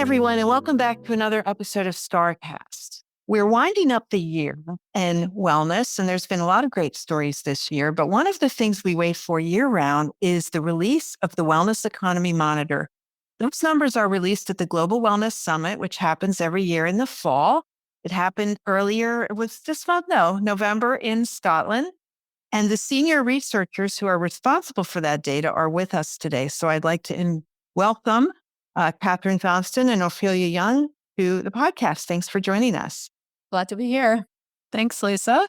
everyone, and welcome back to another episode of StarCast. We're winding up the year in wellness, and there's been a lot of great stories this year. But one of the things we wait for year-round is the release of the Wellness Economy Monitor. Those numbers are released at the Global Wellness Summit, which happens every year in the fall. It happened earlier, it was this month, November in Scotland. And the senior researchers who are responsible for that data are with us today. So I'd like to welcome Catherine Johnston and Ophelia Young to the podcast. Thanks for joining us. Glad to be here. Thanks, Lisa.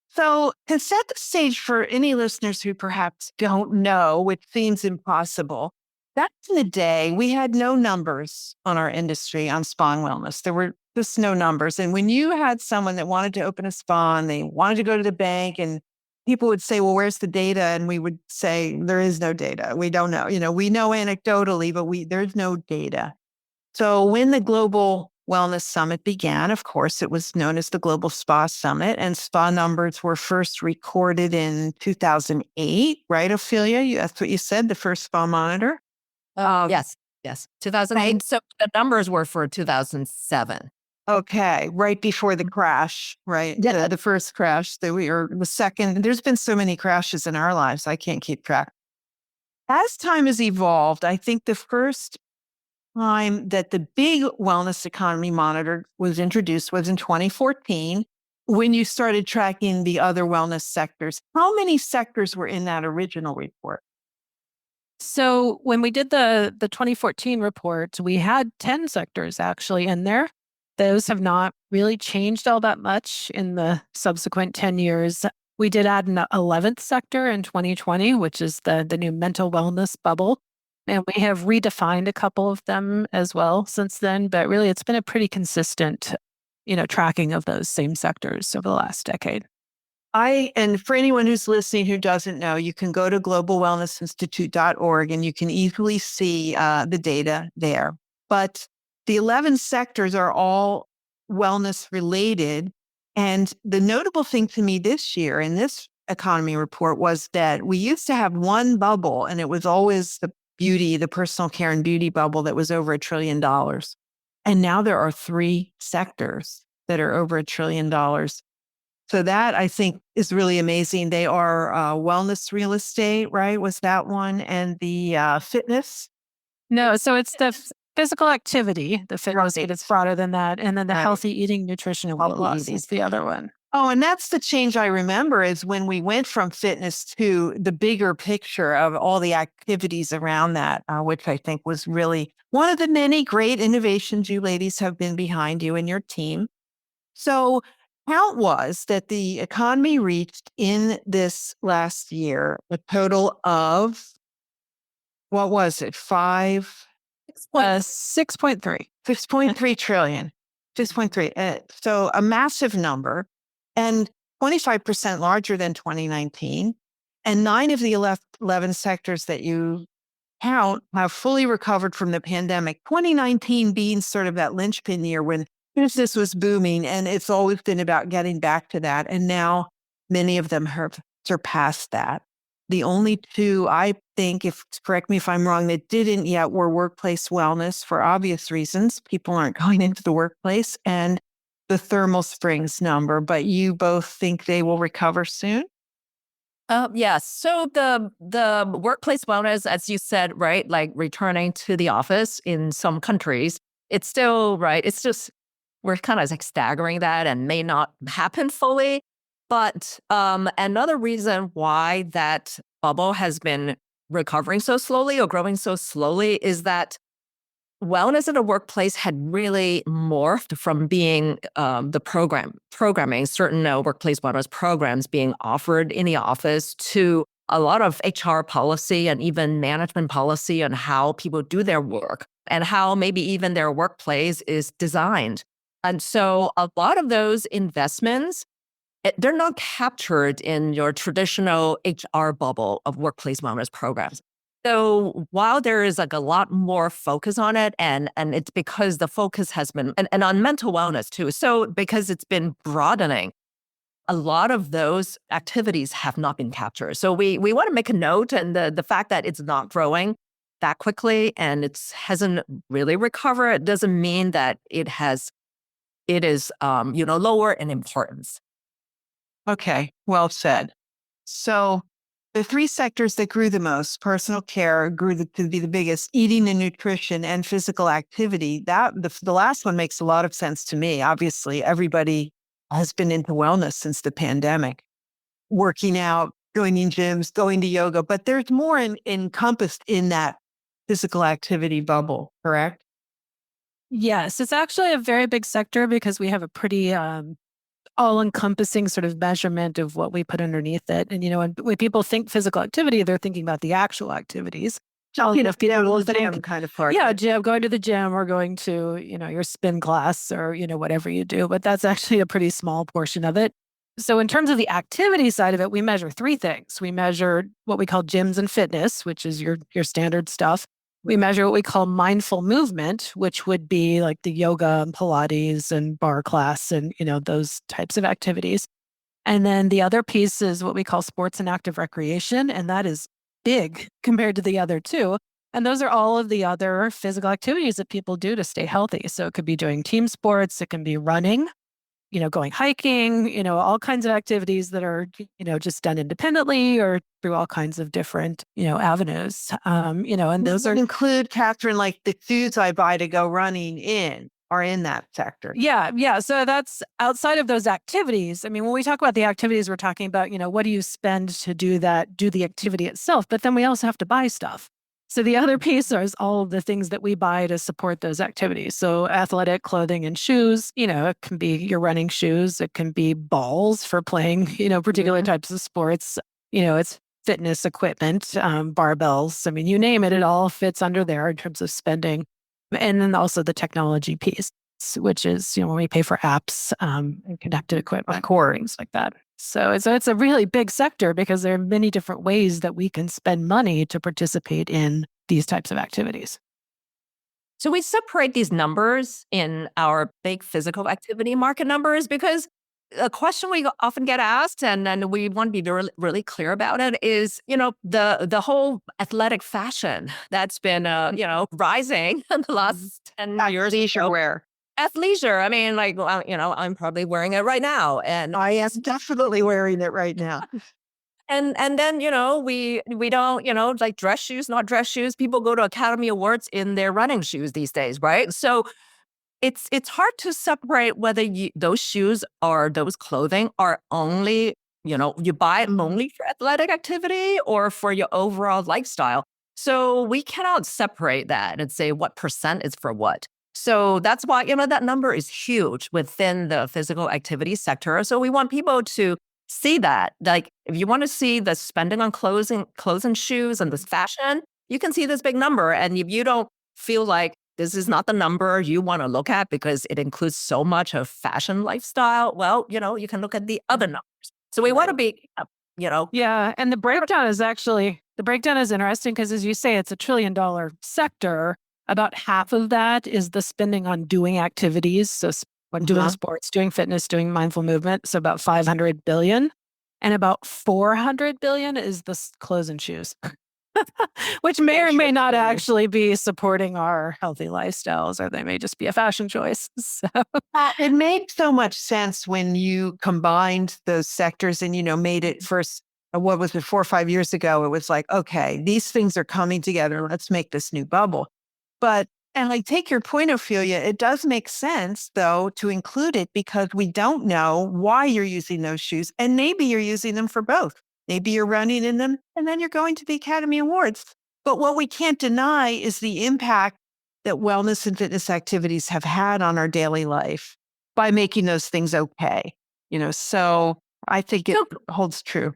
So to set the stage for any listeners who perhaps don't know, which seems impossible, back in the day, we had no numbers on our industry on spa and wellness. There were just no numbers. And when you had someone that wanted to open a spa and they wanted to go to the bank and people would say, well, where's the data? And we would say, there is no data. We don't know. We know anecdotally, but there's no data. So when the Global Wellness Summit began, of course, it was known as the Global Spa Summit, and spa numbers were first recorded in 2008, right, Ophelia? That's what you said, the first spa monitor? Yes. 2008. Right. So the numbers were for 2007. Okay, right before the crash, right? Yeah. The first crash, the second. There's been so many crashes in our lives, I can't keep track. As time has evolved, I think the first time that the big wellness economy monitor was introduced was in 2014, when you started tracking the other wellness sectors. How many sectors were in that original report? So when we did the 2014 report, we had 10 sectors actually in there. Those have not really changed all that much in the subsequent 10 years. We did add an 11th sector in 2020, which is the new mental wellness bubble. And we have redefined a couple of them as well since then. But really, it's been a pretty consistent, tracking of those same sectors over the last decade. And for anyone who's listening who doesn't know, you can go to globalwellnessinstitute.org and you can easily see the data there. But the 11 sectors are all wellness related. And the notable thing to me this year in this economy report was that we used to have one bubble, and it was always the personal care and beauty bubble that was over $1 trillion. And now there are 3 sectors that are over $1 trillion. So that, I think, is really amazing. They are wellness real estate, right? Was that one? And the fitness? No, so it's the physical activity, the fitness, but it's broader than that. And then the healthy eating, nutrition, and weight loss is the other one. Oh, and that's the change I remember is when we went from fitness to the bigger picture of all the activities around that, which I think was really one of the many great innovations you ladies have been behind, you and your team. So count was that the economy reached in this last year a total of, what was it, 6.3 trillion. 6.3. So a massive number and 25% larger than 2019. And 9 of the 11 sectors that you count have fully recovered from the pandemic. 2019 being sort of that linchpin year when business was booming, and it's always been about getting back to that. And now many of them have surpassed that. The only 2, I think, correct me if I'm wrong, that didn't yet were workplace wellness for obvious reasons. People aren't going into the workplace, and the thermal springs number. But you both think they will recover soon? Yes. So the workplace wellness, as you said, right, like returning to the office in some countries, it's still, right, it's just, we're kind of like staggering that and may not happen fully. But another reason why that bubble has been recovering so slowly or growing so slowly is that wellness in the workplace had really morphed from being programming certain workplace wellness programs being offered in the office to a lot of HR policy and even management policy on how people do their work and how maybe even their workplace is designed. And so a lot of those investments, they're not captured in your traditional HR bubble of workplace wellness programs. So while there is like a lot more focus on it, and it's because the focus has been, and on mental wellness too, so because it's been broadening, a lot of those activities have not been captured. So we want to make a note, and the fact that it's not growing that quickly and it hasn't really recovered, it doesn't mean that it is lower in importance. Okay, well said. So the three sectors that grew the most, personal care to be the biggest, eating and nutrition and physical activity. The last one makes a lot of sense to me. Obviously, everybody has been into wellness since the pandemic, working out, joining gyms, going to yoga, but there's more encompassed in that physical activity bubble, correct? Yes, it's actually a very big sector because we have a pretty all-encompassing sort of measurement of what we put underneath it. And when people think physical activity, they're thinking about the actual activities. People will think, Kind of part. yeah, going to the gym or going to your spin class or whatever you do. But that's actually a pretty small portion of it. So in terms of the activity side of it, we measure three things. We measure what we call gyms and fitness, which is your standard stuff. We measure what we call mindful movement, which would be like the yoga and Pilates and bar class and, those types of activities. And then the other piece is what we call sports and active recreation. And that is big compared to the other two. And those are all of the other physical activities that people do to stay healthy. So it could be doing team sports, it can be running, going hiking, all kinds of activities that are, just done independently or through all kinds of different, avenues. And those are include, Catherine, like the shoes I buy to go running are in that sector. Yeah. Yeah. So that's outside of those activities. I mean, when we talk about the activities, we're talking about, what do you spend to do the activity itself? But then we also have to buy stuff. So the other piece is all of the things that we buy to support those activities. So athletic clothing and shoes, it can be your running shoes. It can be balls for playing, particular types of sports. It's fitness equipment, barbells. I mean, you name it, it all fits under there in terms of spending. And then also the technology piece, which is, when we pay for apps and connected equipment, core, things like that. So it's a really big sector because there are many different ways that we can spend money to participate in these types of activities. So we separate these numbers in our big physical activity market numbers because a question we often get asked, and we want to be really, really clear about it, is the whole athletic fashion that's been rising in the last 10 years. Leisure wear. Athleisure. I mean, I'm probably wearing it right now, and I am definitely wearing it right now. and then we don't like dress shoes, not dress shoes. People go to Academy Awards in their running shoes these days, right? So it's hard to separate whether those shoes or those clothing are only, you buy it only for athletic activity or for your overall lifestyle. So we cannot separate that and say what percent is for what. So that's why, that number is huge within the physical activity sector. So we want people to see that. Like, if you want to see the spending on clothes and shoes and this fashion, you can see this big number. And if you don't feel like this is not the number you want to look at because it includes so much of fashion lifestyle, well, you can look at the other numbers. So we want to be, Yeah. And the breakdown is interesting because, as you say, it's $1 trillion sector. About half of that is the spending on doing activities. So when doing sports, doing fitness, doing mindful movement. So about 500 billion. And about 400 billion is the clothes and shoes. Which may or may not actually be supporting our healthy lifestyles, or they may just be a fashion choice. So it made so much sense when you combined those sectors and, made it first, what was it, 4 or 5 years ago? It was like, okay, these things are coming together. Let's make this new bubble. And I take your point, Ophelia. It does make sense, though, to include it because we don't know why you're using those shoes. And maybe you're using them for both. Maybe you're running in them and then you're going to the Academy Awards. But what we can't deny is the impact that wellness and fitness activities have had on our daily life by making those things okay. So I think it holds true.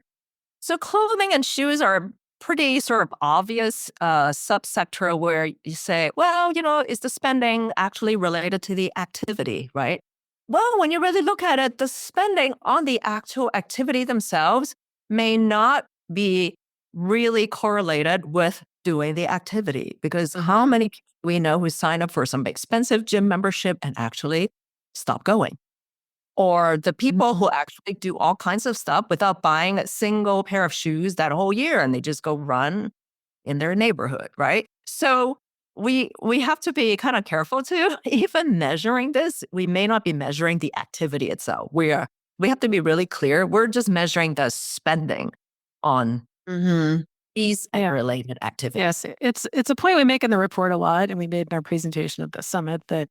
So clothing and shoes are a pretty sort of obvious subsector where you say, well, is the spending actually related to the activity, right? Well, when you really look at it, the spending on the actual activity themselves may not be really correlated with doing the activity, because how many people we know who sign up for some expensive gym membership and actually stop going? Or the people who actually do all kinds of stuff without buying a single pair of shoes that whole year and they just go run in their neighborhood, right? So we have to be kind of careful too. Even measuring this, we may not be measuring the activity itself. We have to be really clear. We're just measuring the spending on Mm-hmm. these Yeah. related activities. Yes, it's a point we make in the report a lot, and we made in our presentation at the summit that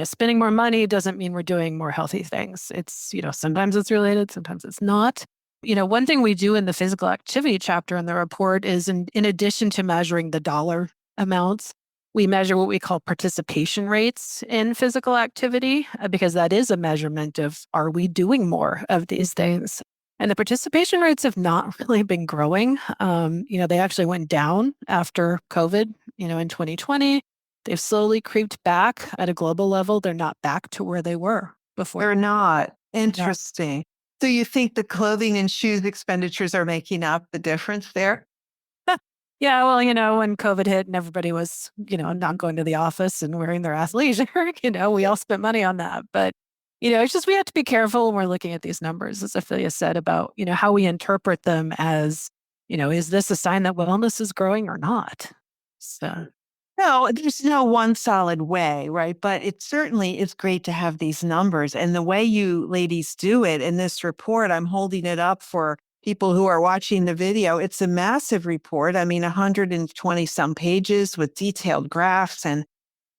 spending more money doesn't mean we're doing more healthy things. It's sometimes it's related, sometimes it's not. One thing we do in the physical activity chapter in the report is in addition to measuring the dollar amounts, we measure what we call participation rates in physical activity because that is a measurement of are we doing more of these things. And the participation rates have not really been growing. They actually went down after COVID, in 2020. They've slowly creeped back at a global level. They're not back to where they were before. They're not. Interesting. So you think the clothing and shoes expenditures are making up the difference there? Yeah, well, when COVID hit and everybody was, not going to the office and wearing their athleisure, we all spent money on that. But, it's just we have to be careful when we're looking at these numbers, as Ophelia said, about, how we interpret them as, is this a sign that wellness is growing or not? So, No, there's no one solid way, right? But it certainly is great to have these numbers. And the way you ladies do it in this report, I'm holding it up for people who are watching the video. It's a massive report. I mean, 120 some pages with detailed graphs. And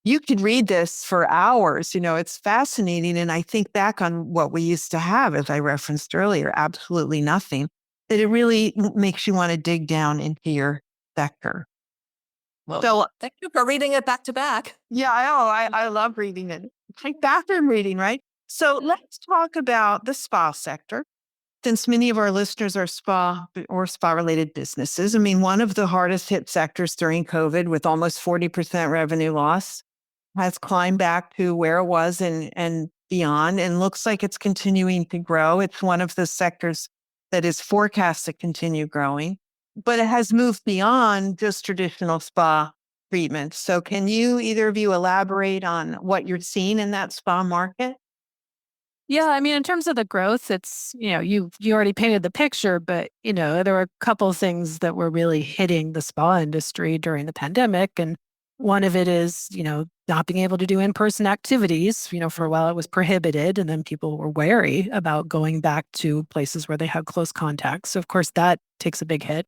you could read this for hours. It's fascinating. And I think back on what we used to have, as I referenced earlier, absolutely nothing, that it really makes you want to dig down into your sector. Well, So thank you for reading it back to back. yeah, I love reading it. It's like bathroom reading, right? So let's talk about the spa sector. Since many of our listeners are spa or spa related businesses, I mean, one of the hardest hit sectors during COVID with almost 40% revenue loss has climbed back to where it was and beyond, and looks like it's continuing to grow. It's one of the sectors that is forecast to continue growing, but it has moved beyond just traditional spa treatment. So can you, either of you, elaborate on what you're seeing in that spa market? yeah, I mean, in terms of the growth, it's, you already painted the picture, but, there were a couple things that were really hitting the spa industry during the pandemic. And one of it is, not being able to do in-person activities. For a while it was prohibited, and then people were wary about going back to places where they had close contact. So of course that takes a big hit.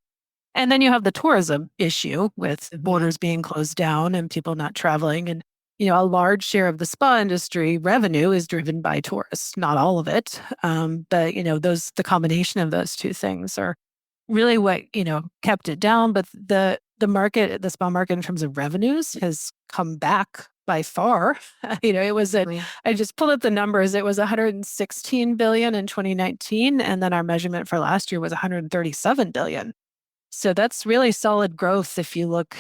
And then you have the tourism issue with borders being closed down and people not traveling. And, a large share of the spa industry revenue is driven by tourists, not all of it. But, the combination of those two things are really what, kept it down. But the market, the spa market in terms of revenues has come back by far. It was I just pulled up the numbers. It was 116 billion in 2019. And then our measurement for last year was 137 billion. So that's really solid growth if you look,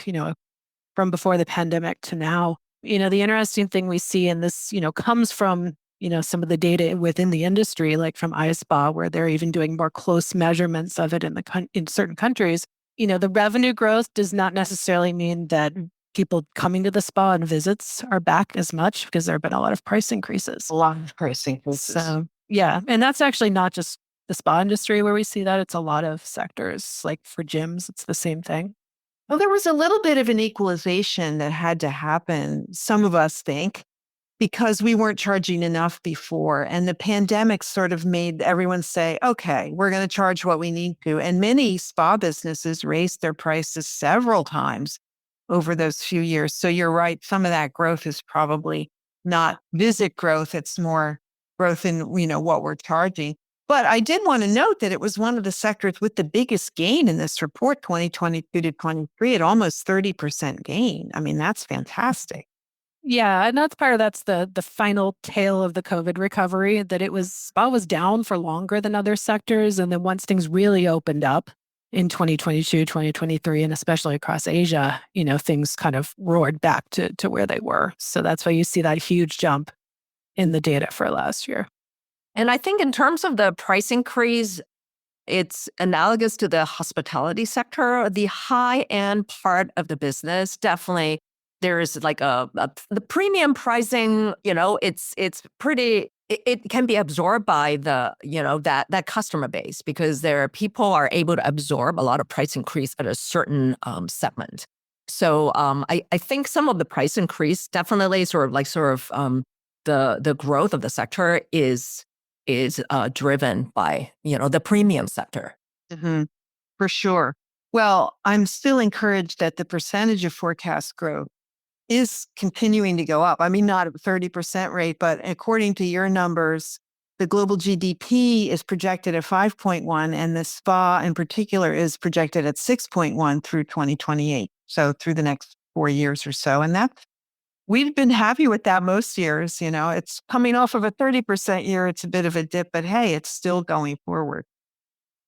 from before the pandemic to now. The interesting thing we see in this, comes from, some of the data within the industry, like from iSpa, where they're even doing more close measurements of it in certain countries. The revenue growth does not necessarily mean that people coming to the spa and visits are back as much because there have been a lot of price increases. A lot of price increases. So, yeah. And that's actually not just the spa industry where we see that. It's a lot of sectors. Like for gyms, it's the same thing. Well, there was a little bit of an equalization that had to happen, some of us think, because we weren't charging enough before. And the pandemic sort of made everyone say, okay, we're going to charge what we need to. And many spa businesses raised their prices several times over those few years. So you're right. Some of that growth is probably not visit growth. It's more growth in, what we're charging. But I did want to note that it was one of the sectors with the biggest gain in this report, 2022 to 23, at almost 30% gain. I mean, that's fantastic. Yeah, and that's the final tail of the COVID recovery, that it was spa was down for longer than other sectors. And then once things really opened up in 2022, 2023, and especially across Asia, things kind of roared back to where they were. So that's why you see that huge jump in the data for last year. And I think in terms of the price increase, it's analogous to the hospitality sector. The high end part of the business, definitely there's like the premium pricing, it's pretty, it can be absorbed by the, that customer base, because people are able to absorb a lot of price increase at a certain segment. So I think some of the price increase definitely the growth of the sector is driven by the premium sector. Mhm. For sure. Well, I'm still encouraged that the percentage of forecast growth is continuing to go up. I mean, not at 30% rate, but according to your numbers, the global GDP is projected at 5.1, and the SPA in particular is projected at 6.1 through 2028. So through the next 4 years or so. And we've been happy with that most years. It's coming off of a 30% year. It's a bit of a dip, but hey, it's still going forward.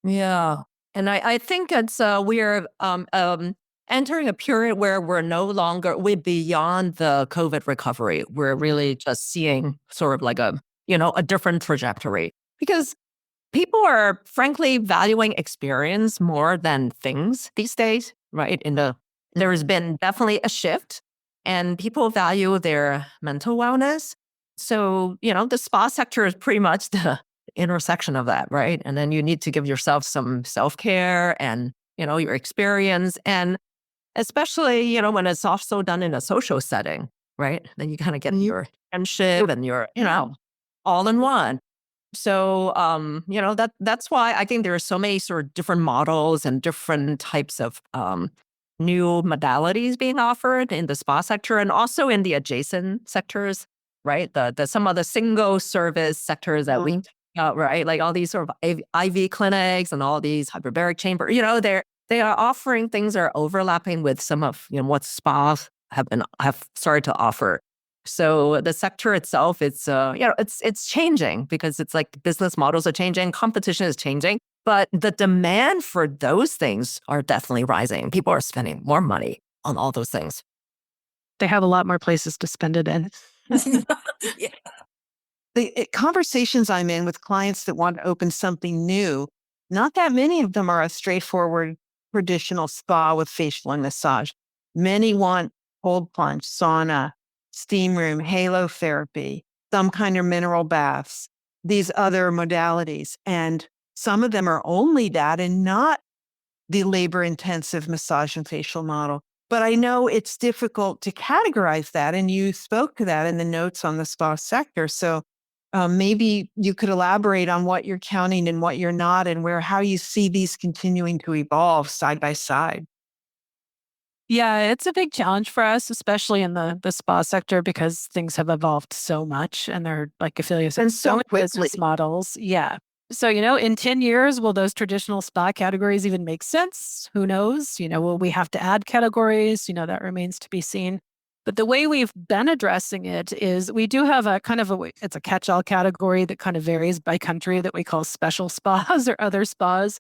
Yeah. And I think we're entering a period where we're beyond the COVID recovery. We're really just seeing sort of like a different trajectory because people are frankly valuing experience more than things these days, right? There's been definitely a shift and people value their mental wellness. So, the spa sector is pretty much the intersection of that, right? And then you need to give yourself some self-care and, your experience. And especially, when it's also done in a social setting, right? Then you kind of get your friendship and your, all in one. So, that's why I think there are so many sort of different models and different types of new modalities being offered in the spa sector and also in the adjacent sectors, right? The some of the single service sectors that we right, like all these sort of IV clinics and all these hyperbaric chamber, they are offering things that are overlapping with some of what spas have started to offer. So the sector itself, it's changing because it's like business models are changing, competition is changing, but the demand for those things are definitely rising. People are spending more money on all those things. They have a lot more places to spend it in. Yeah. The conversations I'm in with clients that want to open something new, not that many of them are a straightforward traditional spa with facial and massage. Many want cold plunge, sauna, steam room, halo therapy, some kind of mineral baths, these other modalities. And some of them are only that and not the labor intensive massage and facial model. But I know it's difficult to categorize that. And you spoke to that in the notes on the spa sector. So maybe you could elaborate on what you're counting and what you're not, and how you see these continuing to evolve side by side. Yeah, it's a big challenge for us, especially in the spa sector, because things have evolved so much and they're like affiliates And and so so many quickly. business models. Yeah. So, in 10 years, will those traditional spa categories even make sense? Who knows? Will we have to add categories? That remains to be seen. But the way we've been addressing it is we do have a kind of it's a catch-all category that kind of varies by country that we call special spas or other spas.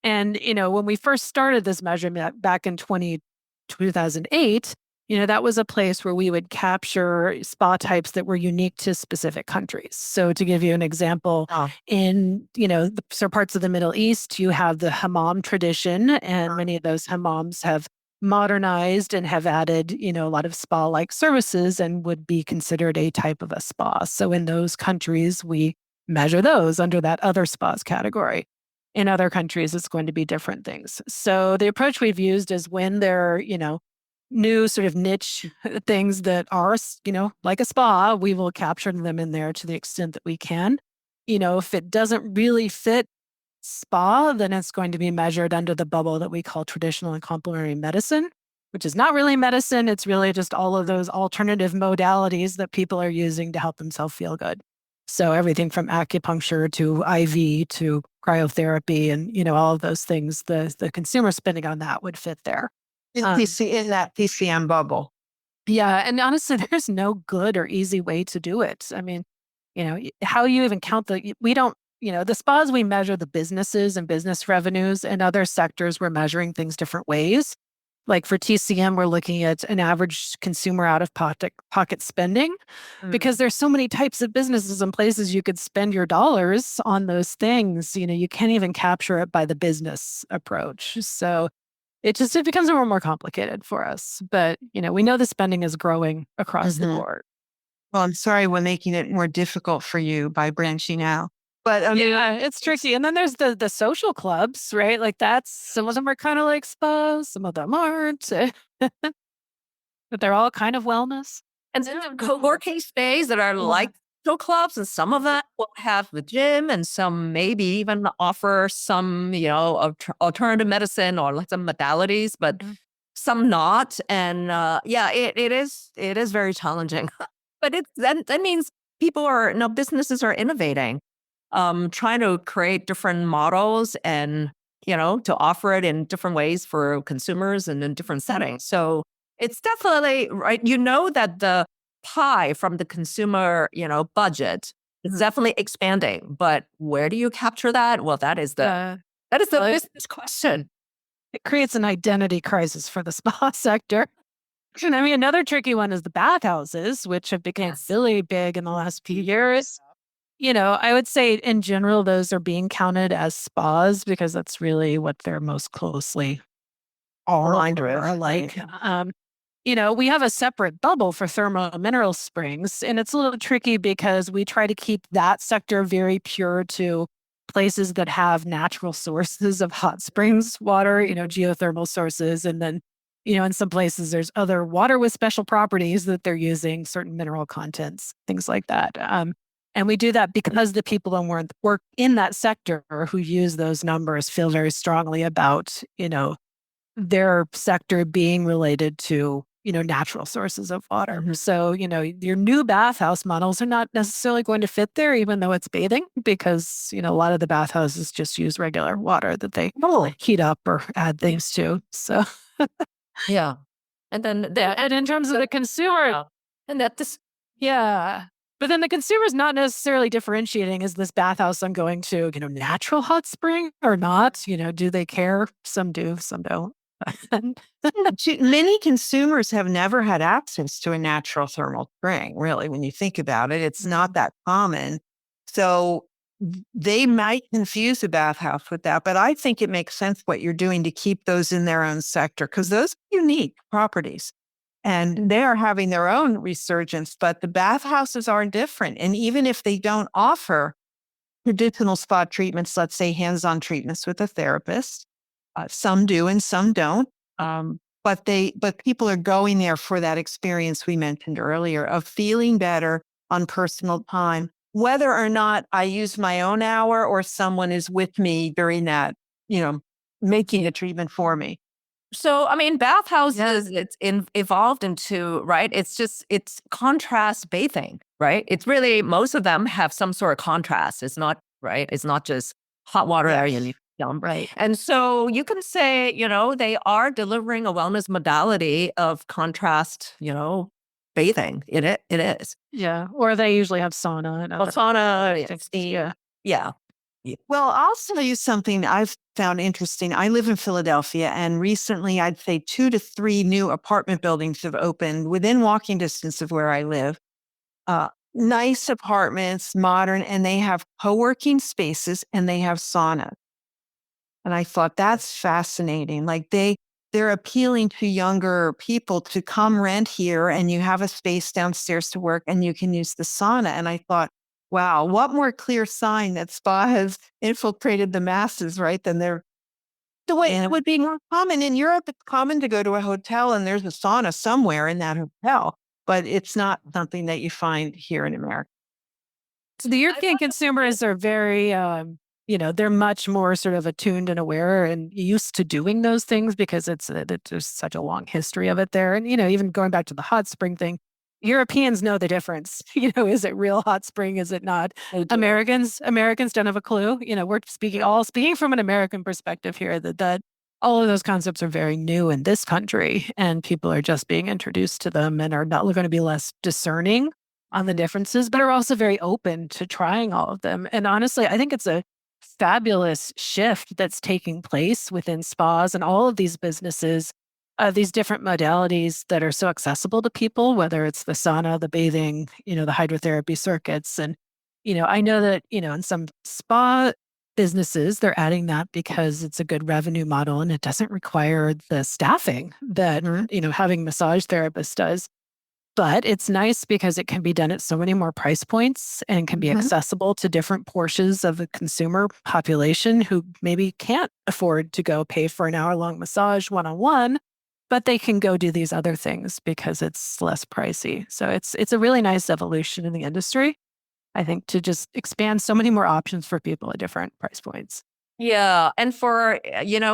And, when we first started this measurement back in 2008, that was a place where we would capture spa types that were unique to specific countries. So to give you an example, Oh, in, parts of the Middle East, you have the hammam tradition, and many of those hammams have modernized and have added, a lot of spa-like services and would be considered a type of a spa. So in those countries, we measure those under that other spas category. In other countries, it's going to be different things. So the approach we've used is when there are, new sort of niche things that are, like a spa, we will capture them in there to the extent that we can. If it doesn't really fit spa, then it's going to be measured under the bubble that we call traditional and complementary medicine, which is not really medicine. It's really just all of those alternative modalities that people are using to help themselves feel good. So everything from acupuncture to IV to cryotherapy and, all of those things, the consumer spending on that would fit there. in that PCM bubble. Yeah, and honestly, there's no good or easy way to do it. I mean, how you even count we don't, the spas, we measure the businesses and business revenues, and other sectors, we're measuring things different ways. Like for TCM, we're looking at an average consumer out of pocket spending because there's so many types of businesses and places you could spend your dollars on those things. You can't even capture it by the business approach. So it becomes a little more complicated for us. But, we know the spending is growing across the board. Well, I'm sorry we're making it more difficult for you by branching out. But Yeah, it's tricky. And then there's the social clubs, right? Like some of them are kind of like spas, some of them aren't. but they're all kind of wellness. And then the co-working space that are like social clubs, and some of them will have the gym, and some maybe even offer some, alternative medicine or like some modalities, but some not. And it is very challenging. But that means people are, businesses are innovating, trying to create different models and, to offer it in different ways for consumers and in different settings. So it's definitely right. That the pie from the consumer, budget is definitely expanding. But where do you capture that? Well, that is the business question. It creates an identity crisis for the spa sector. And I mean, another tricky one is the bathhouses, which have become really big in the last few years. I would say in general, those are being counted as spas because that's really what they're most closely aligned with. We have a separate bubble for thermal mineral springs, and it's a little tricky because we try to keep that sector very pure to places that have natural sources of hot springs water, geothermal sources. And then, in some places there's other water with special properties that they're using certain mineral contents, things like that. And we do that because the people who work in that sector who use those numbers feel very strongly about, their sector being related to, natural sources of water. So, your new bathhouse models are not necessarily going to fit there, even though it's bathing, because, a lot of the bathhouses just use regular water that they heat up or add things to. So, yeah. And then, and in terms of the consumer, and that this, yeah. But then the consumer's not necessarily differentiating, is this bathhouse I'm going to, natural hot spring or not? Do they care? Some do, some don't. Many consumers have never had access to a natural thermal spring, really, when you think about it. It's not that common. So they might confuse a bathhouse with that, but I think it makes sense what you're doing to keep those in their own sector, because those are unique properties. And they are having their own resurgence, but the bathhouses are different. And even if they don't offer traditional spa treatments, let's say hands-on treatments with a therapist, some do and some don't. But people are going there for that experience we mentioned earlier of feeling better on personal time, whether or not I use my own hour or someone is with me during that, making a treatment for me. So, I mean, bathhouses, it's evolved into, right? It's contrast bathing, right? It's really, most of them have some sort of contrast. It's not, right? It's not just hot water area. Right. And so you can say, they are delivering a wellness modality of contrast, bathing. It is. Yeah. Or they usually have sauna and other Sauna, yeah. Well, I'll tell you something I've found interesting. I live in Philadelphia, and recently I'd say 2 to 3 new apartment buildings have opened within walking distance of where I live. Nice apartments, modern, and they have co-working spaces and they have saunas. And I thought that's fascinating. Like they're appealing to younger people to come rent here, and you have a space downstairs to work and you can use the sauna. And I thought, wow, what more clear sign that spa has infiltrated the masses, right? Than the way it would be more common in Europe. It's common to go to a hotel and there's a sauna somewhere in that hotel, but it's not something that you find here in America. So the European consumers are very, they're much more sort of attuned and aware and used to doing those things because there's such a long history of it there. And, even going back to the hot spring thing, Europeans know the difference. Is it real hot spring? Is it not? Americans don't have a clue. We're speaking from an American perspective here that all of those concepts are very new in this country, and people are just being introduced to them and are not going to be less discerning on the differences, but are also very open to trying all of them. And honestly, I think it's a fabulous shift that's taking place within spas and all of these businesses, these different modalities that are so accessible to people, whether it's the sauna, the bathing, the hydrotherapy circuits. And, I know that, in some spa businesses, they're adding that because it's a good revenue model and it doesn't require the staffing that, having massage therapists does. But it's nice because it can be done at so many more price points and can be accessible to different portions of the consumer population who maybe can't afford to go pay for an hour-long massage one-on-one, but they can go do these other things because it's less pricey. So it's a really nice evolution in the industry, I think, to just expand so many more options for people at different price points. Yeah, and for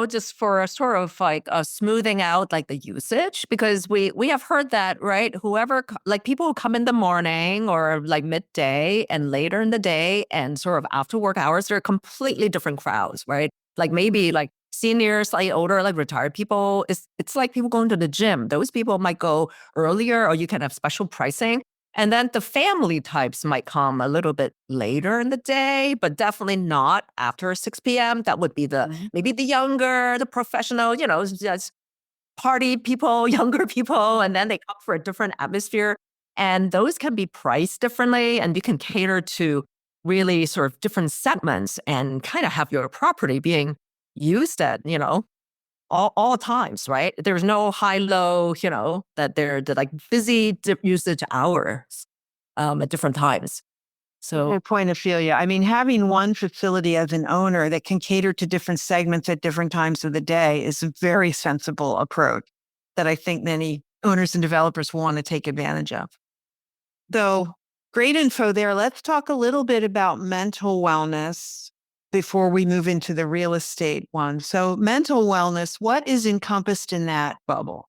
just for a sort of like smoothing out like the usage, because we have heard that, right? Like people who come in the morning or like midday and later in the day and sort of after work hours, they're completely different crowds, right? Like maybe like seniors, slightly older, like retired people. It's like people going to the gym. Those people might go earlier, or you can have special pricing. And then the family types might come a little bit later in the day, but definitely not after 6 p.m. That would be maybe the younger, the professional, just party people, younger people, and then they come for a different atmosphere. And those can be priced differently, and you can cater to really sort of different segments and kind of have your property being used at, all times, right? There's no high low, that they're like busy usage hours at different times. So Good point, Ophelia. I mean, having one facility as an owner that can cater to different segments at different times of the day is a very sensible approach that I think many owners and developers want to take advantage of. So great info there. Let's talk a little bit about mental wellness before we move into the real estate one. So mental wellness, what is encompassed in that bubble?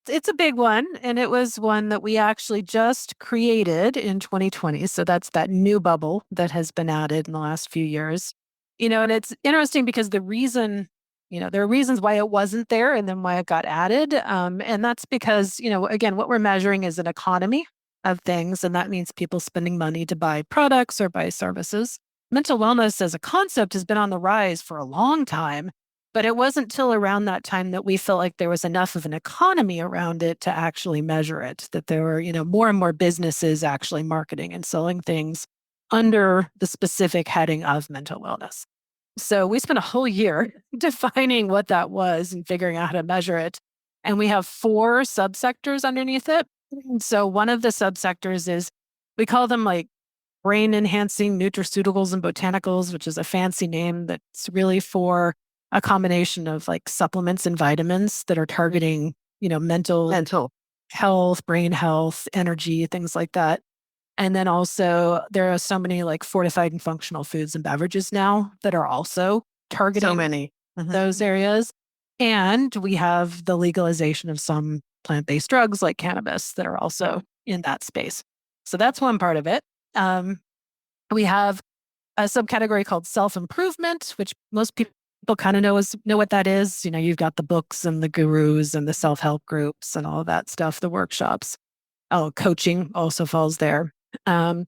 It's a big one, and it was one that we actually just created in 2020. So that's that new bubble that has been added in the last few years. And it's interesting because there are reasons why it wasn't there and then why it got added. And that's because, again, what we're measuring is an economy of things, and that means people spending money to buy products or buy services. Mental wellness as a concept has been on the rise for a long time. But it wasn't till around that time that we felt like there was enough of an economy around it to actually measure it, that there were, more and more businesses actually marketing and selling things under the specific heading of mental wellness. So we spent a whole year defining what that was and figuring out how to measure it. And we have 4 subsectors underneath it. So one of the subsectors is, we call them like brain enhancing nutraceuticals and botanicals, which is a fancy name that's really for a combination of like supplements and vitamins that are targeting, mental health, brain health, energy, things like that. And then also there are so many like fortified and functional foods and beverages now that are also targeting So many. those areas. And we have the legalization of some plant-based drugs like cannabis that are also in that space. So that's one part of it. We have a subcategory called self-improvement, which most people kind of know what that is. You've got the books and the gurus and the self-help groups and all of that stuff, the workshops. Oh, coaching also falls there. And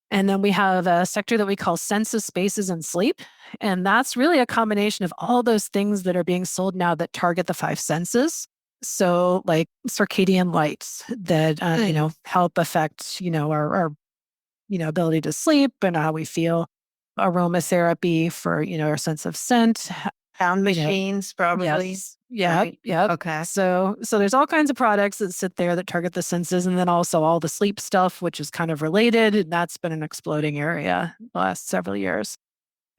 then we have a sector that we call senses, spaces, and sleep. And that's really a combination of all those things that are being sold now that target the 5 senses. So like circadian lights that, help affect, our ability to sleep and how we feel. Aromatherapy for, our sense of scent. Sound machines, probably. Yes. Yeah. Right? Yeah. Okay. So there's all kinds of products that sit there that target the senses, and then also all the sleep stuff, which is kind of related. And that's been an exploding area the last several years.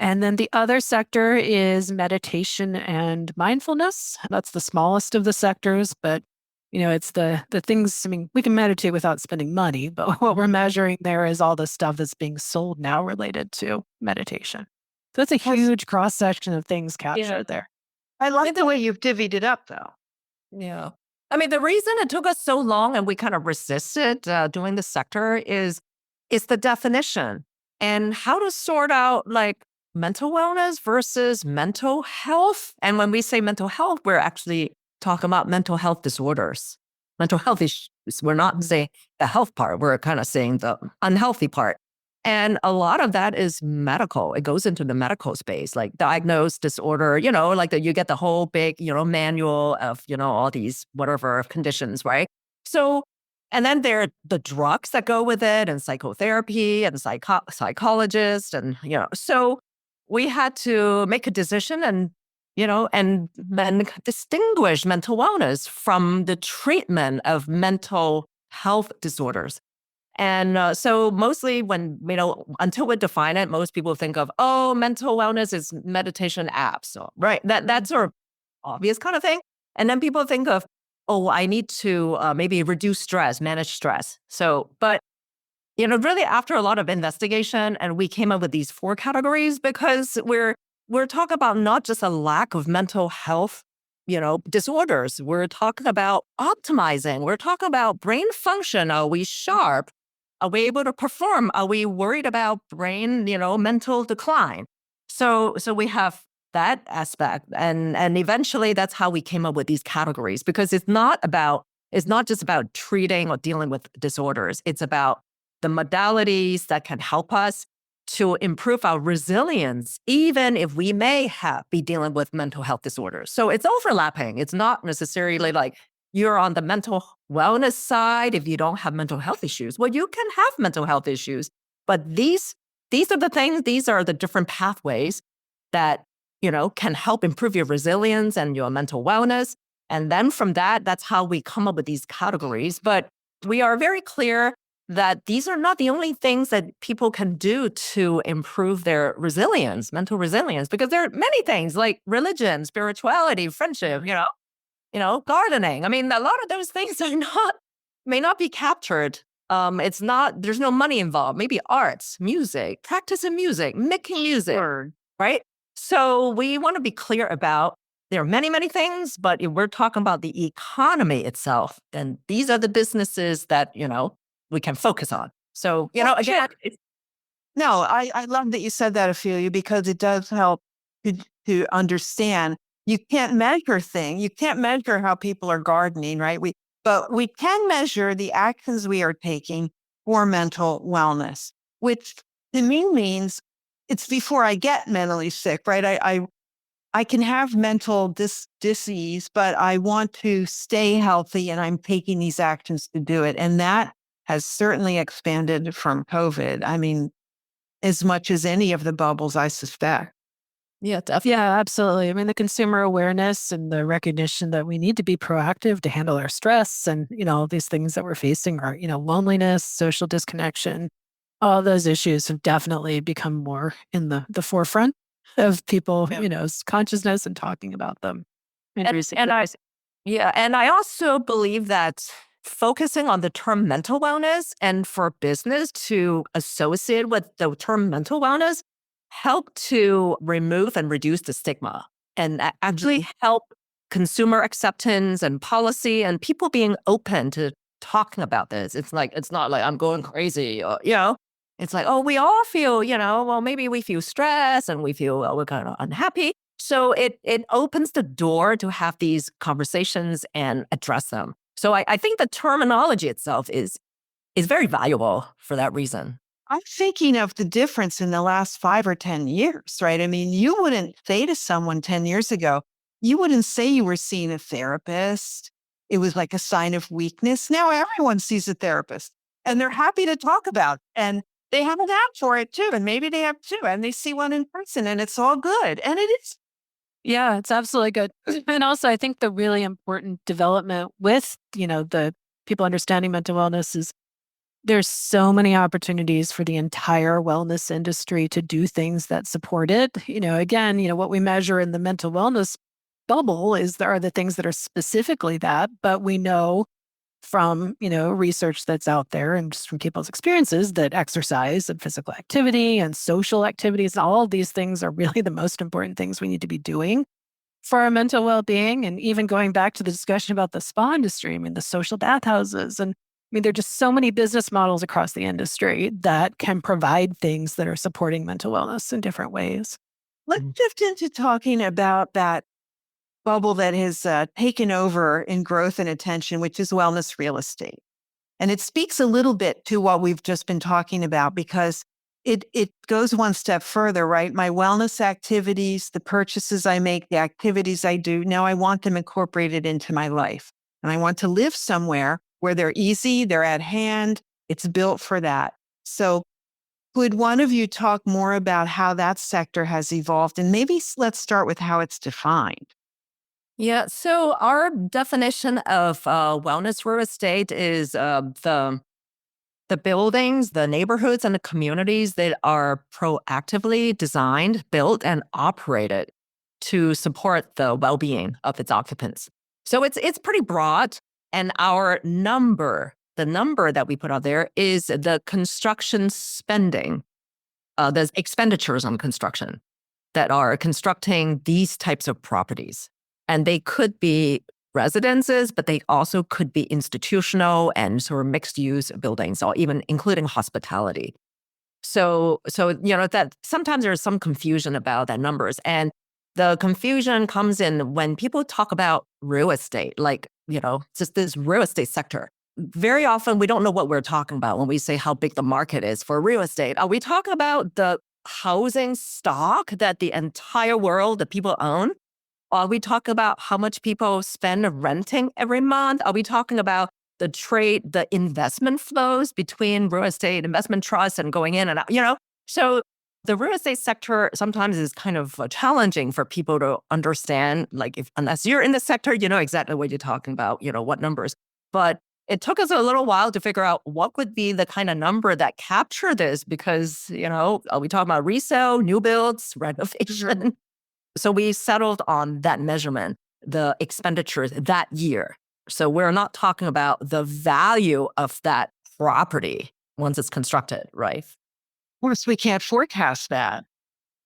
And then the other sector is meditation and mindfulness. That's the smallest of the sectors, but it's the things. I mean, we can meditate without spending money, but what we're measuring there is all the stuff that's being sold now related to meditation. So it's a huge cross section of things captured there. I like the way you've divvied it up, though. yeah. I mean, the reason it took us so long and we kind of resisted doing the sector is the definition and how to sort out like mental wellness versus mental health. And when we say mental health, we're actually talking about mental health disorders, mental health issues. We're not saying the health part, we're kind of saying the unhealthy part. And a lot of that is medical. It goes into the medical space, like diagnosed disorder, like you get the whole big, manual of, all these whatever conditions, right? So, and then there are the drugs that go with it and psychotherapy and psychologists. And, so we had to make a decision and, and then distinguish mental wellness from the treatment of mental health disorders. And so mostly when, until we define it, most people think of, mental wellness is meditation apps. So, right. That's sort of obvious kind of thing. And then people think of, oh, I need to maybe reduce stress, manage stress. So, but really after a lot of investigation, and we came up with these 4 categories because we're talking about not just a lack of mental health, disorders. We're talking about optimizing. We're talking about brain function. Are we sharp? Are we able to perform? Are we worried about brain, mental decline? So we have that aspect, and eventually that's how we came up with these categories, because it's not just about treating or dealing with disorders. It's about the modalities that can help us to improve our resilience, even if we may be dealing with mental health disorders. So it's overlapping. It's not necessarily like you're on the mental wellness side if you don't have mental health issues. Well, you can have mental health issues, but these are the things, these are the different pathways that, can help improve your resilience and your mental wellness. And then from that, that's how we come up with these categories. But we are very clear that these are not the only things that people can do to improve their resilience, mental resilience, because there are many things like religion, spirituality, friendship, gardening. I mean, a lot of those things may not be captured. There's no money involved. Maybe arts, music, practicing music, making music, right? So we want to be clear about there are many, many things, but if we're talking about the economy itself, then these are the businesses that, we can focus on. So, again, No, I love that you said that, Ophelia, because it does help to understand. You can't measure things. You can't measure how people are gardening, right? But we can measure the actions we are taking for mental wellness, which to me means it's before I get mentally sick, right? I can have mental disease, but I want to stay healthy, and I'm taking these actions to do it. And that has certainly expanded from COVID. I mean, as much as any of the bubbles, I suspect. Yeah, yeah, absolutely. I mean, the consumer awareness and the recognition that we need to be proactive to handle our stress and, all these things that we're facing are, loneliness, social disconnection, all those issues have definitely become more in the forefront of people, consciousness and talking about them. And I also believe that focusing on the term mental wellness and for business to associate with the term mental wellness help to remove and reduce the stigma and actually help consumer acceptance and policy and people being open to talking about this. It's not like I'm going crazy or, it's like, oh, we all feel, well, maybe we feel stressed and we feel, well, we're kind of unhappy. So it opens the door to have these conversations and address them. So I think the terminology itself is very valuable for that reason. I'm thinking of the difference in the last 5 or 10 years, right? I mean, you wouldn't say to someone 10 years ago, you wouldn't say you were seeing a therapist. It was like a sign of weakness. Now everyone sees a therapist and they're happy to talk about it. And they have an app for it too. And maybe they have 2 and they see one in person and it's all good. And it is. Yeah, it's absolutely good. And also, I think the really important development with, the people understanding mental wellness is there's so many opportunities for the entire wellness industry to do things that support it. Again, what we measure in the mental wellness bubble are the things that are specifically that, but we know from, research that's out there and just from people's experiences that exercise and physical activity and social activities, all of these things are really the most important things we need to be doing for our mental well-being. And even going back to the discussion about the spa industry, I mean, the social bathhouses, and I mean, there are just so many business models across the industry that can provide things that are supporting mental wellness in different ways. Let's shift into talking about that bubble that has taken over in growth and attention, which is wellness real estate. And it speaks a little bit to what we've just been talking about because it goes one step further, right? My wellness activities, the purchases I make, the activities I do, now I want them incorporated into my life. And I want to live somewhere where they're easy, they're at hand, it's built for that. So would one of you talk more about how that sector has evolved? And maybe let's start with how it's defined. Yeah. So our definition of wellness real estate is the buildings, the neighborhoods, and the communities that are proactively designed, built, and operated to support the well-being of its occupants. So it's pretty broad. And our number, the number that we put out there is the construction spending, the expenditures on construction that are constructing these types of properties. And they could be residences, but they also could be institutional and sort of mixed use buildings, or even including hospitality. So that sometimes there's some confusion about that numbers. And the confusion comes in when people talk about real estate, like, just this real estate sector. Very often we don't know what we're talking about when we say how big the market is for real estate. Are we talking about the housing stock that the entire world, the people own? Are we talking about how much people spend renting every month? Are we talking about the trade, the investment flows between real estate investment trusts and going in and out? So the real estate sector sometimes is kind of challenging for people to understand. Like, unless you're in the sector, you know exactly what you're talking about, what numbers. But it took us a little while to figure out what would be the kind of number that capture this, because, are we talking about resale, new builds, renovation? So we settled on that measurement, the expenditures that year. So we're not talking about the value of that property once it's constructed, right? Of course, we can't forecast that.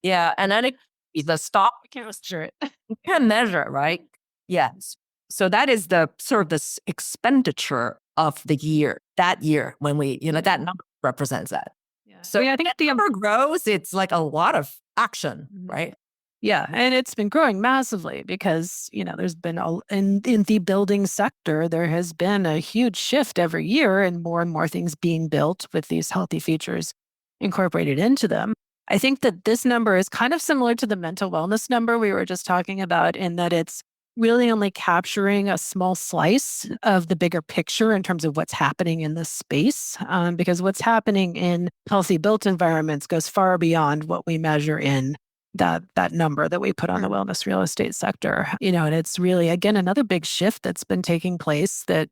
Yeah, and then the stock We can't measure it. you can measure, right? Yes. So that is the sort of this expenditure of the year, that year when we, that number represents that. Yeah. So I think the number grows, it's like a lot of action, right? Yeah, and it's been growing massively because, there's been in the building sector, there has been a huge shift every year and more things being built with these healthy features incorporated into them. I think that this number is kind of similar to the mental wellness number we were just talking about, in that it's really only capturing a small slice of the bigger picture in terms of what's happening in this space. Because what's happening in healthy built environments goes far beyond what we measure in that number that we put on the wellness real estate sector. And it's really, again, another big shift that's been taking place that,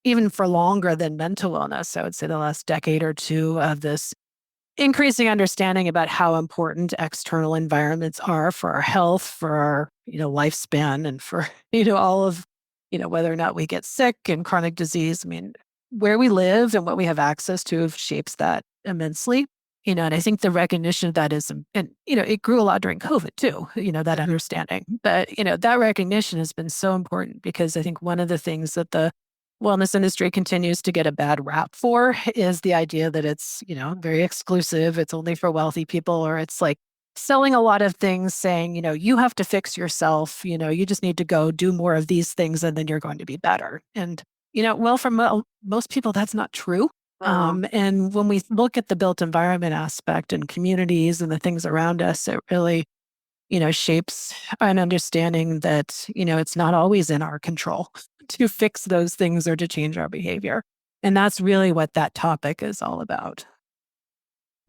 even for longer than mental wellness, I would say the last decade or two, of this increasing understanding about how important external environments are for our health, for our, lifespan, and for, all of, whether or not we get sick and chronic disease. I mean, where we live and what we have access to shapes that immensely. And I think the recognition of that is, and, it grew a lot during COVID too, that understanding. But, that recognition has been so important, because I think one of the things that the wellness industry continues to get a bad rap for is the idea that it's, very exclusive. It's only for wealthy people, or it's like selling a lot of things saying, you have to fix yourself, you just need to go do more of these things and then you're going to be better. And, well, for most people, that's not true. And when we look at the built environment aspect and communities and the things around us, it really, shapes an understanding that, it's not always in our control to fix those things or to change our behavior. And that's really what that topic is all about.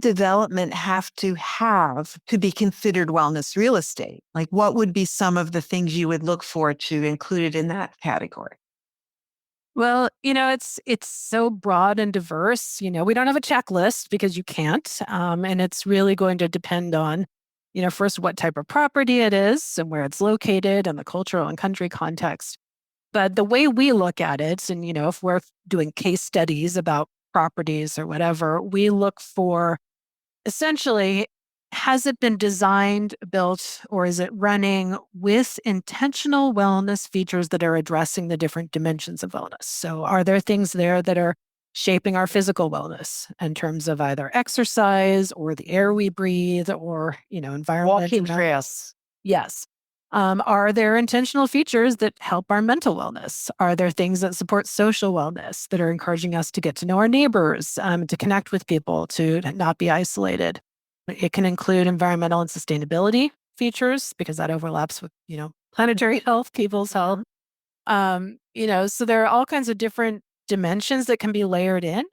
Development have to be considered wellness real estate? Like, what would be some of the things you would look for to include it in that category? Well, it's so broad and diverse. We don't have a checklist because you can't. And it's really going to depend on, first, what type of property it is and where it's located and the cultural and country context. But the way we look at it, and, if we're doing case studies about properties or whatever, we look for, essentially, has it been designed, built, or is it running with intentional wellness features that are addressing the different dimensions of wellness? So are there things there that are shaping our physical wellness in terms of either exercise or the air we breathe, or, environment? Walking trails. Yes. Are there intentional features that help our mental wellness? Are there things that support social wellness, that are encouraging us to get to know our neighbors, to connect with people, to not be isolated? It can include environmental and sustainability features, because that overlaps with, planetary health, people's health. So there are all kinds of different dimensions that can be layered in.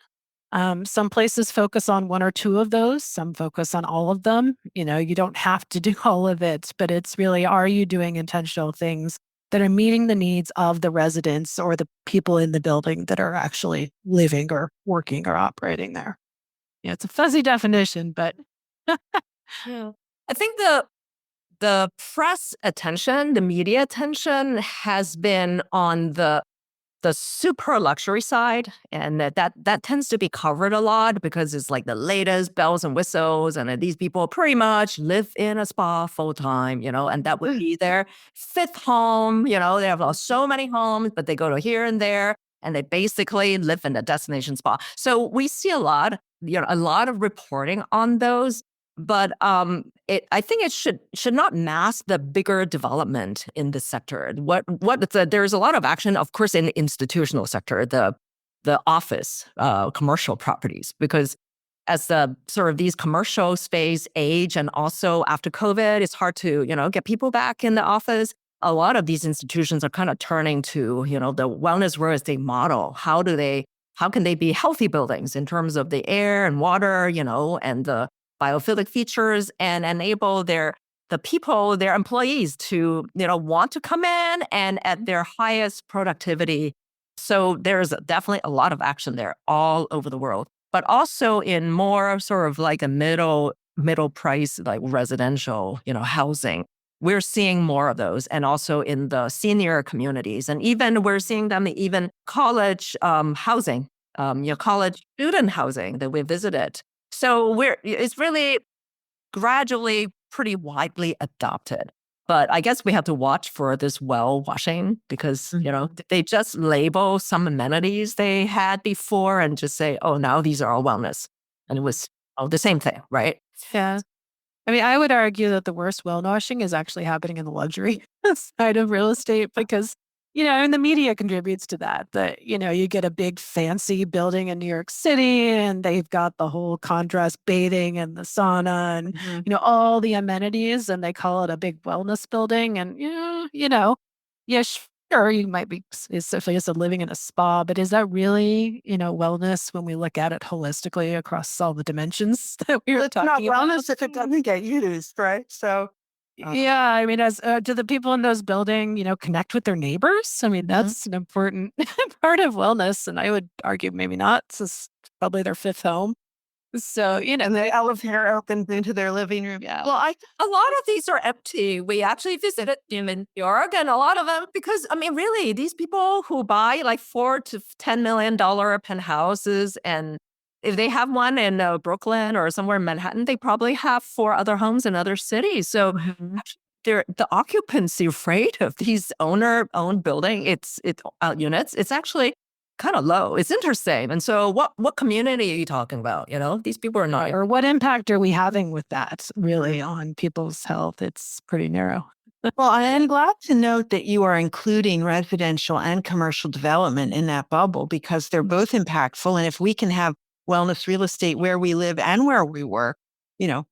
Some places focus on one or two of those, some focus on all of them. You don't have to do all of it, but it's really, are you doing intentional things that are meeting the needs of the residents or the people in the building that are actually living or working or operating there? It's a fuzzy definition, but Yeah. I think the press attention, the media attention has been on the super luxury side, and that tends to be covered a lot because it's like the latest bells and whistles, and these people pretty much live in a spa full time, and that would be their fifth home. They have so many homes, but they go to here and there, and they basically live in a destination spa. So we see a lot of reporting on those. But I think it should not mask the bigger development in this sector. There's a lot of action, of course, in the institutional sector, the office, commercial properties, because as the sort of these commercial space age, and also after COVID, it's hard to get people back in the office. A lot of these institutions are kind of turning to the wellness real estate model. How can they be healthy buildings in terms of the air and water, and the biophilic features, and enable their employees to want to come in and at their highest productivity. So there's definitely a lot of action there all over the world, but also in more sort of like a middle price, like residential housing. We're seeing more of those, and also in the senior communities, and even we're seeing them even college housing, college student housing that we visited. So it's really gradually pretty widely adopted. But I guess we have to watch for this well washing, because, they just label some amenities they had before and just say, oh, now these are all wellness. And it was the same thing, right? Yeah. I mean, I would argue that the worst well washing is actually happening in the luxury side of real estate, because and the media contributes to that. You get a big fancy building in New York City, and they've got the whole contrast bathing and the sauna and, all the amenities, and they call it a big wellness building. And, yeah, sure, you might be, especially as living in a spa, but is that really, wellness when we look at it holistically across all the dimensions that we were It's not talking about? wellness if it doesn't get used, right? So, Yeah, I mean, as do the people in those building, connect with their neighbors? I mean, that's an important part of wellness, and I would argue maybe not. This is probably their fifth home. So, and the elevator opens into their living room. yeah. Well, a lot of these are empty. We actually visited them in New York, and a lot of them, because I mean, really, these people who buy like $4 to $10 million penthouses, and if they have one in Brooklyn or somewhere in Manhattan, they probably have 4 other homes in other cities. So the occupancy rate of these owner-owned building, it's units, it's actually kind of low. It's interesting. And so what community are you talking about? These people are not. Or what impact are we having with that really on people's health? It's pretty narrow. Well, I'm glad to note that you are including residential and commercial development in that bubble, because they're both impactful. And if we can have wellness real estate where we live and where we work,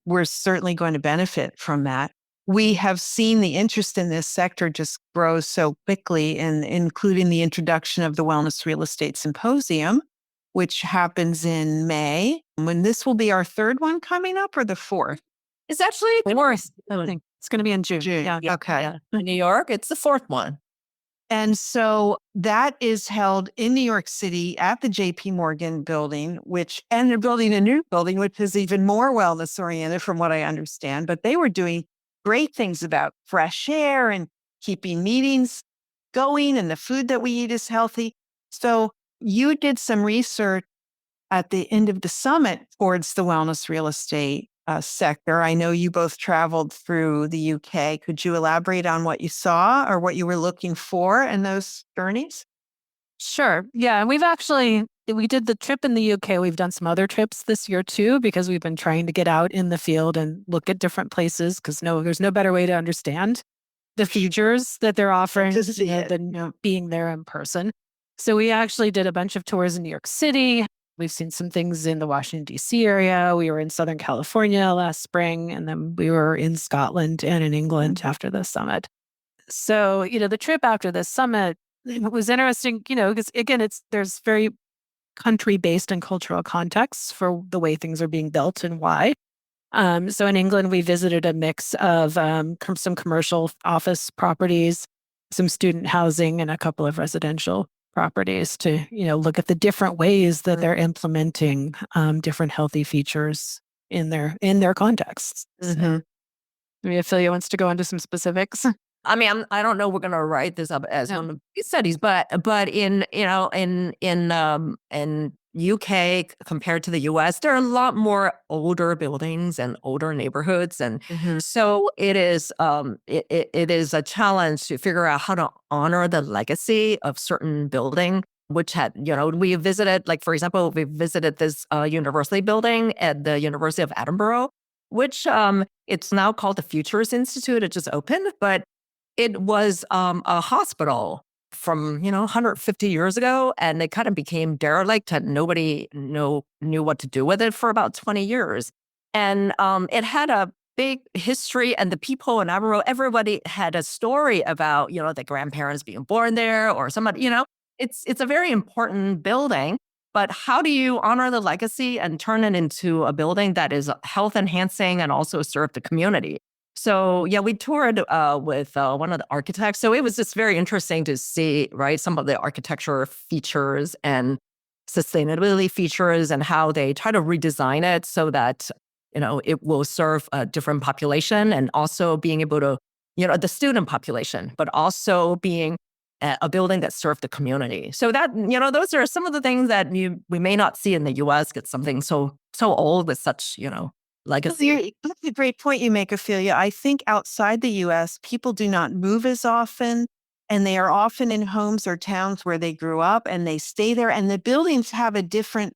we're certainly going to benefit from that. We have seen the interest in this sector just grow so quickly, and including the introduction of the Wellness Real Estate Symposium, which happens in May. When this will be our third one coming up, or the fourth? It's actually Fourth, I think. It's going to be in June. June. Yeah. Okay. Yeah. In New York, it's the fourth one. And so that is held in New York City at the JP Morgan building, and they're building a new building, which is even more wellness oriented from what I understand. But they were doing great things about fresh air and keeping meetings going, and the food that we eat is healthy. So you did some research at the end of the summit towards the wellness real estate sector. I know you both traveled through the UK. Could you elaborate on what you saw or what you were looking for in those journeys? Sure. Yeah. And we did the trip in the UK. We've done some other trips this year too, because we've been trying to get out in the field and look at different places, because there's no better way to understand the features that they're offering than being there in person. So we actually did a bunch of tours in New York City. We've seen some things in the Washington, D.C. area. We were in Southern California last spring, and then we were in Scotland and in England after the summit. So, the trip after the summit, it was interesting, because again, there's very country-based and cultural contexts for the way things are being built and why. So in England, we visited a mix of some commercial office properties, some student housing, and a couple of residential properties to, look at the different ways that they're implementing different healthy features in their contexts. Mm-hmm. Maybe Ophelia wants to go into some specifics. I mean, I don't know. We're going to write this up as one of these studies, but in in UK compared to the US, there are a lot more older buildings and older neighborhoods, and so it is it is a challenge to figure out how to honor the legacy of certain building. Which had, we visited, like, for example, we visited this university building at the University of Edinburgh, which it's now called the Futures Institute. It just opened, but it was a hospital from 150 years ago, and it kind of became derelict, and nobody knew what to do with it for about 20 years. And it had a big history, and the people in Edinburgh, everybody had a story about the grandparents being born there or somebody. It's a very important building. But how do you honor the legacy and turn it into a building that is health enhancing and also serve the community? So yeah, we toured with one of the architects. So it was just very interesting to see, right, some of the architecture features and sustainability features and how they try to redesign it so that it will serve a different population, and also being able to the student population, but also being a building that served the community. So that those are some of the things that we may not see in the U.S. Get something so old with such legacy. That's a great point you make, Ophelia. I think outside the US, people do not move as often, and they are often in homes or towns where they grew up and they stay there. And the buildings have a different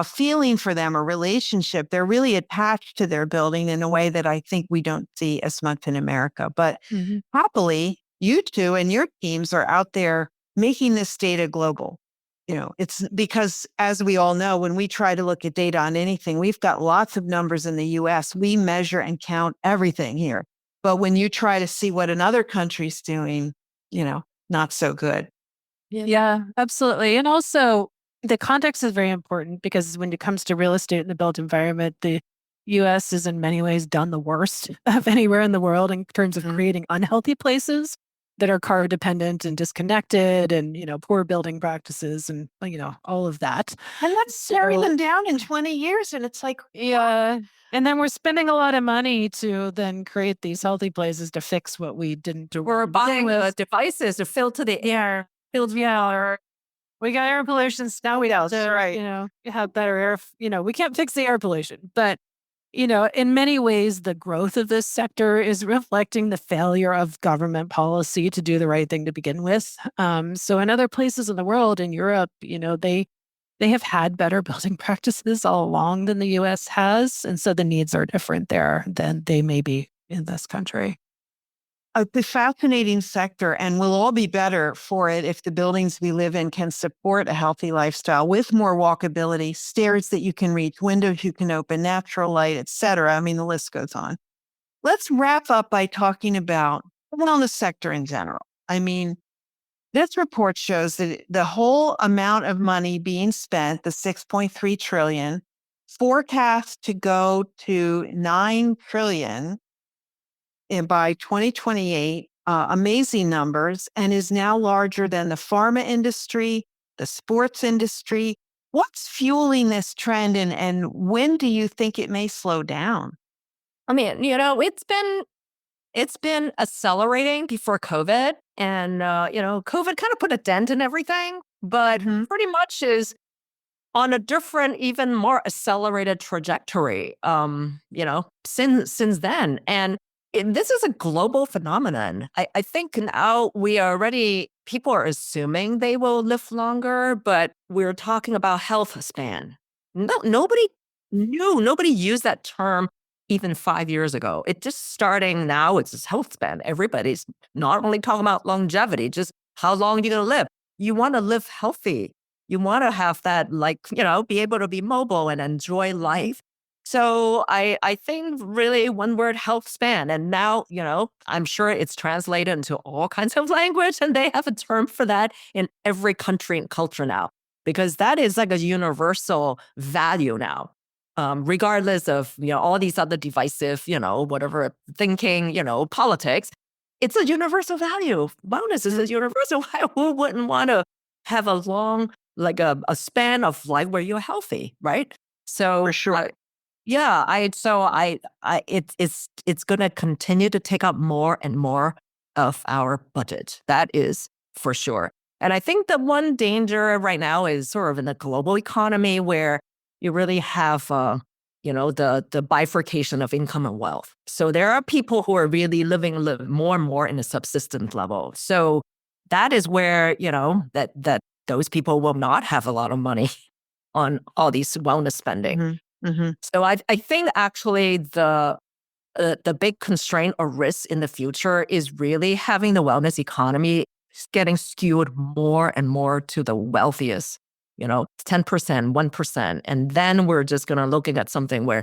feeling for them, a relationship. They're really attached to their building in a way that I think we don't see as much in America. But happily, you two and your teams are out there making this data global. It's because, as we all know, when we try to look at data on anything, we've got lots of numbers in the US. We measure and count everything here. But when you try to see what another country's doing, not so good. Yeah, absolutely. And also, the context is very important, because when it comes to real estate in the built environment, the US is in many ways done the worst of anywhere in the world in terms of creating unhealthy places that are car dependent and disconnected, and poor building practices, and all of that. And let's tear them down in 20 years. And it's like, Yeah. And then we're spending a lot of money to then create these healthy places to fix what we didn't do. We're buying the devices to filter the air. We got air pollution. Now we don't. That's right. You have better air. We can't fix the air pollution, but in many ways, the growth of this sector is reflecting the failure of government policy to do the right thing to begin with. So in other places in the world, in Europe, they have had better building practices all along than the US has. And so the needs are different there than they may be in this country. The fascinating sector, and we'll all be better for it if the buildings we live in can support a healthy lifestyle with more walkability, stairs that you can reach, windows you can open, natural light, etc. I mean, the list goes on. Let's wrap up by talking about the wellness sector in general. I mean, this report shows that the whole amount of money being spent, the 6.3 trillion, forecast to go to 9 trillion by 2028, amazing numbers, and is now larger than the pharma industry, the sports industry. What's fueling this trend, and when do you think it may slow down? I mean, it's been accelerating before COVID, and COVID kind of put a dent in everything, but pretty much is on a different, even more accelerated trajectory, since then. And this is a global phenomenon. I think now people are assuming they will live longer, but we're talking about health span. Nobody nobody used that term even 5 years ago. It just starting now, it's just health span. Everybody's not only talking about longevity, just how long you're going to live. You want to live healthy. You want to have that, be able to be mobile and enjoy life. So I think really one word, health span. And now, I'm sure it's translated into all kinds of language, and they have a term for that in every country and culture now, because that is like a universal value now. Regardless of, all these other divisive, whatever thinking, politics, it's a universal value. Wellness is a universal. Who wouldn't want to have a long, like a span of life where you're healthy, right? So For sure. Yeah, it's going to continue to take up more and more of our budget. That is for sure. And I think the one danger right now is sort of in the global economy where you really have, the bifurcation of income and wealth. So there are people who are really living more and more in a subsistence level. So that is where that those people will not have a lot of money on all these wellness spending. Mm-hmm. So I think actually the big constraint or risk in the future is really having the wellness economy getting skewed more and more to the wealthiest, 10%, 1%. And then we're just going to looking at something where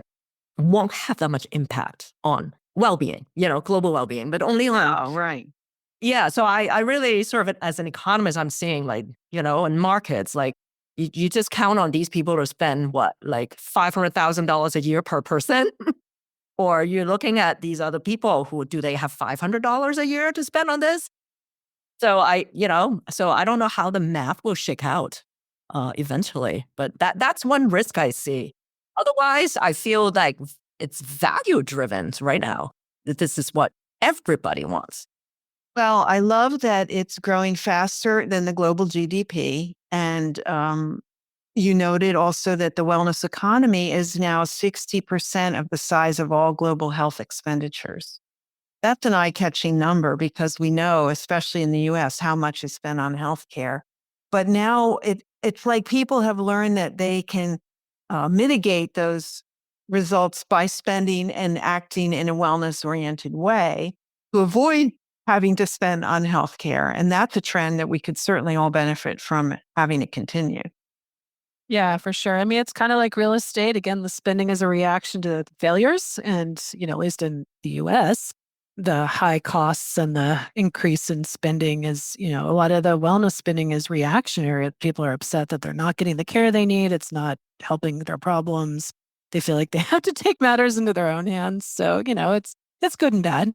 it won't have that much impact on well-being, global well-being, but only on. Oh, right. Yeah. So I really sort of, as an economist, I'm seeing like, in markets, like you just count on these people to spend what, like $500,000 a year per person? Or you're looking at these other people who do they have $500 a year to spend on this? So I don't know how the math will shake out eventually, but that's one risk I see. Otherwise, I feel like it's value driven right now. That this is what everybody wants. Well, I love that it's growing faster than the global GDP. And you noted also that the wellness economy is now 60% of the size of all global health expenditures. That's an eye-catching number because we know, especially in the US, how much is spent on healthcare. But now it's like people have learned that they can mitigate those results by spending and acting in a wellness-oriented way to avoid having to spend on healthcare. And that's a trend that we could certainly all benefit from having it continue. Yeah, for sure. I mean, it's kind of like real estate. Again, the spending is a reaction to failures. And, at least in the US, the high costs and the increase in spending is, a lot of the wellness spending is reactionary. People are upset that they're not getting the care they need. It's not helping their problems. They feel like they have to take matters into their own hands. So, it's good and bad.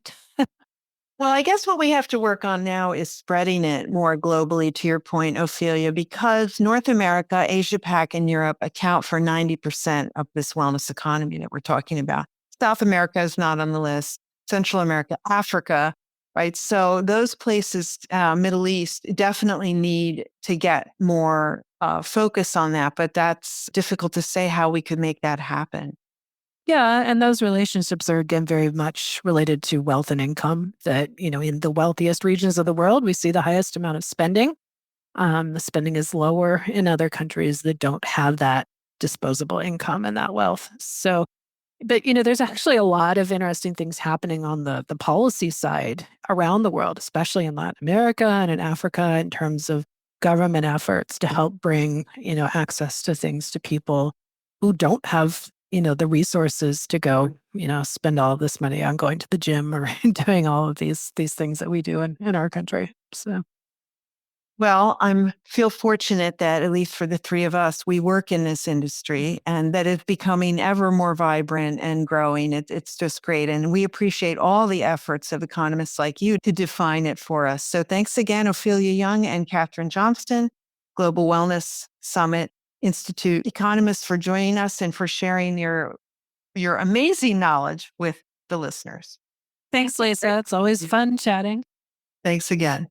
Well, I guess what we have to work on now is spreading it more globally, to your point, Ophelia, because North America, Asia Pac, and Europe account for 90% of this wellness economy that we're talking about. South America is not on the list, Central America, Africa, right? So those places, Middle East, definitely need to get more focus on that, but that's difficult to say how we could make that happen. Yeah, and those relationships are again very much related to wealth and income. That, in the wealthiest regions of the world, we see the highest amount of spending. The spending is lower in other countries that don't have that disposable income and that wealth. So, but there's actually a lot of interesting things happening on the policy side around the world, especially in Latin America and in Africa, in terms of government efforts to help bring access to things to people who don't have the resources to go spend all of this money on going to the gym or doing all of these things that we do in our country. So. Well, I'm feel fortunate that at least for the three of us, we work in this industry and that it's becoming ever more vibrant and growing. It's just great. And we appreciate all the efforts of economists like you to define it for us. So thanks again, Ophelia Young and Catherine Johnston, Global Wellness Summit Institute economists, for joining us and for sharing your amazing knowledge with the listeners. Thanks, Lisa. It's always fun chatting. Thanks again.